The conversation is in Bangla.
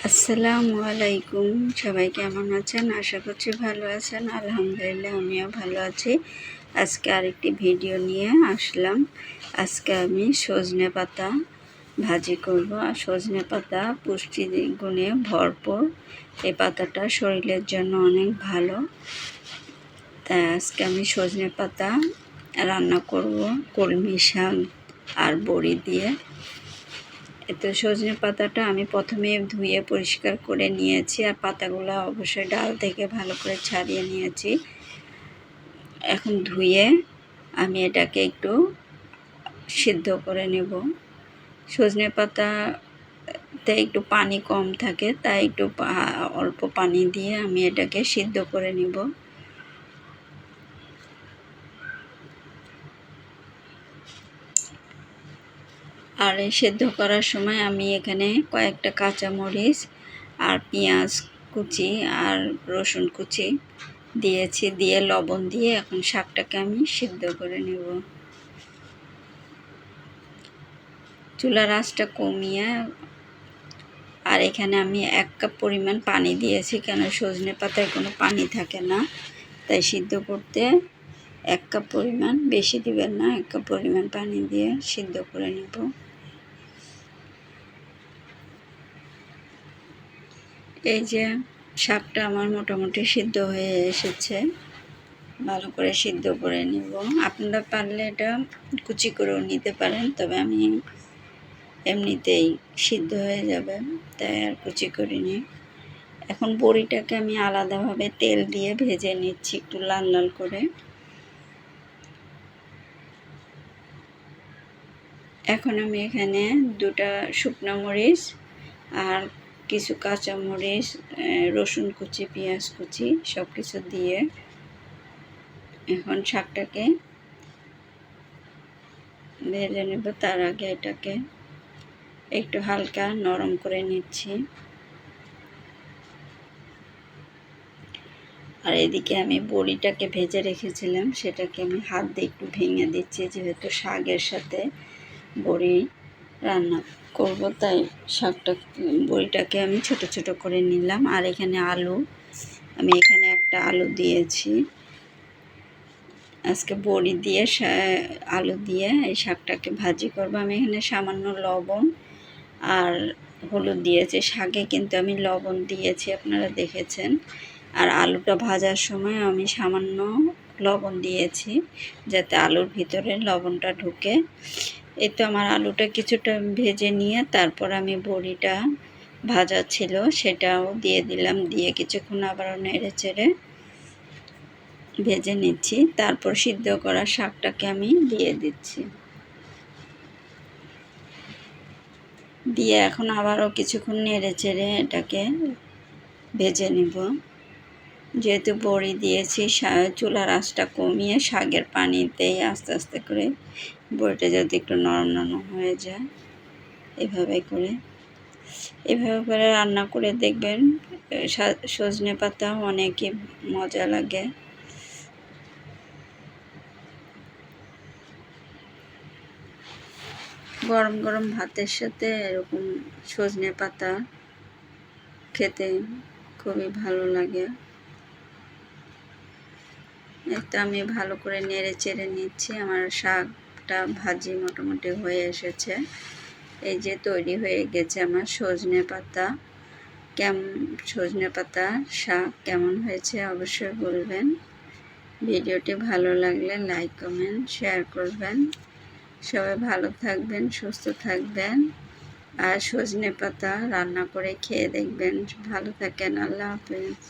আসসালামু আলাইকুম। সবাই কেমন আছেন? আশা করছি ভালো আছেন। আলহামদুলিল্লাহ আমিও ভালো আছি। আজকে আরেকটি ভিডিও নিয়ে আসলাম। আজকে আমি সজনে পাতা ভাজি করব। আর সজনে পাতা পুষ্টি গুণে ভরপুর। এই পাতাটা শরীরের জন্য অনেক ভালো। তাই আজকে আমি সজনে পাতা রান্না করব কলমি শাক আর বড়ি দিয়ে। তো সজনে পাতাটা আমি প্রথমে ধুয়ে পরিষ্কার করে নিয়েছি, আর পাতাগুলো অবশ্যই ডাল থেকে ভালো করে ছাড়িয়ে নিয়েছি। এখন ধুয়ে আমি এটাকে একটু সিদ্ধ করে নেব। সজনে পাতাতে একটু পানি কম থাকে, তাই একটু অল্প পানি দিয়ে আমি এটাকে সিদ্ধ করে নেব। আর এই সেদ্ধ করার সময় আমি এখানে কয়েকটা কাঁচামরিচ আর পেঁয়াজ কুচি আর রসুন কুচি দিয়েছি, দিয়ে লবণ দিয়ে এখন শাকটাকে আমি সিদ্ধ করে নেব। চুলার আঁচটা কমিয়ে, আর এখানে আমি 1 কাপ পরিমাণ পানি দিয়েছি, কেন সজনে পাতায় কোনো পানি থাকে না, তাই সিদ্ধ করতে 1 কাপ পরিমাণ, বেশি দিবেন না, 1 কাপ পরিমাণ পানি দিয়ে সিদ্ধ করে নেব। এই যে শাকটা আমার মোটামুটি সিদ্ধ হয়ে এসেছে, ভালো করে সিদ্ধ করে নিব। আপনারা পারলে এটা কুচি করেও নিতে পারেন, তবে আমি এমনিতেই সিদ্ধ হয়ে যাবে তাই আর কুচি করিনি। এখন বড়িটাকে আমি আলাদাভাবে তেল দিয়ে ভেজে নিচ্ছি একটু লাল লাল করে। এখন আমি এখানে 2টা শুকনো মরিচ আর কিছু কাঁচামরিচ, রসুন কুচি, পেঁয়াজ কুচি সব কিছু দিয়ে এখন শাকটাকে ভেজে নেব। তার আগে এটাকে একটু হালকা নরম করে নিচ্ছি। আর এদিকে আমি বড়িটাকে ভেজে রেখেছিলাম, সেটাকে আমি হাত দিয়ে একটু ভেঙে দিচ্ছি, যেহেতু শাকের সাথে বড়ি রান্না করব, তাই বড়িটাকে আমি ছোট ছোট করে নিলাম। আর এখানে আলু, আমি এখানে একটা আলু দিয়েছি। আজকে বড়ি দিয়ে আলু দিয়ে এই শাকটাকে ভাজি করব। আমি এখানে সামান্য লবণ আর হলুদ দিয়েছি। শাকে কিন্তু আমি লবণ দিয়েছি, আপনারা দেখেছেন। আর আলুটা ভাজার সময় আমি সামান্য লবণ দিয়েছি, যাতে আলুর ভিতরে লবণটা ঢুকে। এই তো আমার আলুটা কিছুটা ভেজে নিয়ে তারপর আমি বড়িটা ভাজা ছিল সেটাও দিয়ে দিলাম, দিয়ে কিছুক্ষণ আবারও নেড়ে চেড়ে ভেজে নিচ্ছি। তারপর সিদ্ধ করা শাকটাকে আমি দিয়ে দিচ্ছি, দিয়ে এখন আবারও কিছুক্ষণ নেড়ে চেড়ে এটাকে ভেজে নেব। যেহেতু বড়ি দিয়েছি, চুলার আঁচটা কমিয়ে শাকের পানিতেই আস্তে আস্তে করে বড়িটা যাতে একটু নরম নরম হয়ে যায়, এভাবে করে রান্না করে দেখবেন। সজনে পাতা অনেকই মজা লাগে। গরম গরম ভাতের সাথে এরকম সজনে পাতা খেতে খুবই ভালো লাগে। এটা আমি ভালো করে নেড়ে চেড়ে নিচ্ছি। আমার শাকটা ভাজি মোটামুটি হয়ে এসেছে। এই যে তৈরি হয়ে গেছে আমার সজনে পাতা শাক। কেমন হয়েছে অবশ্যই বলবেন। ভিডিওটি ভালো লাগলে লাইক কমেন্ট শেয়ার করবেন। সবাই ভালো থাকবেন, সুস্থ থাকবেন, আর সজনে পাতা রান্না করে খেয়ে দেখবেন। ভালো থাকেন। আল্লাহ হাফেজ।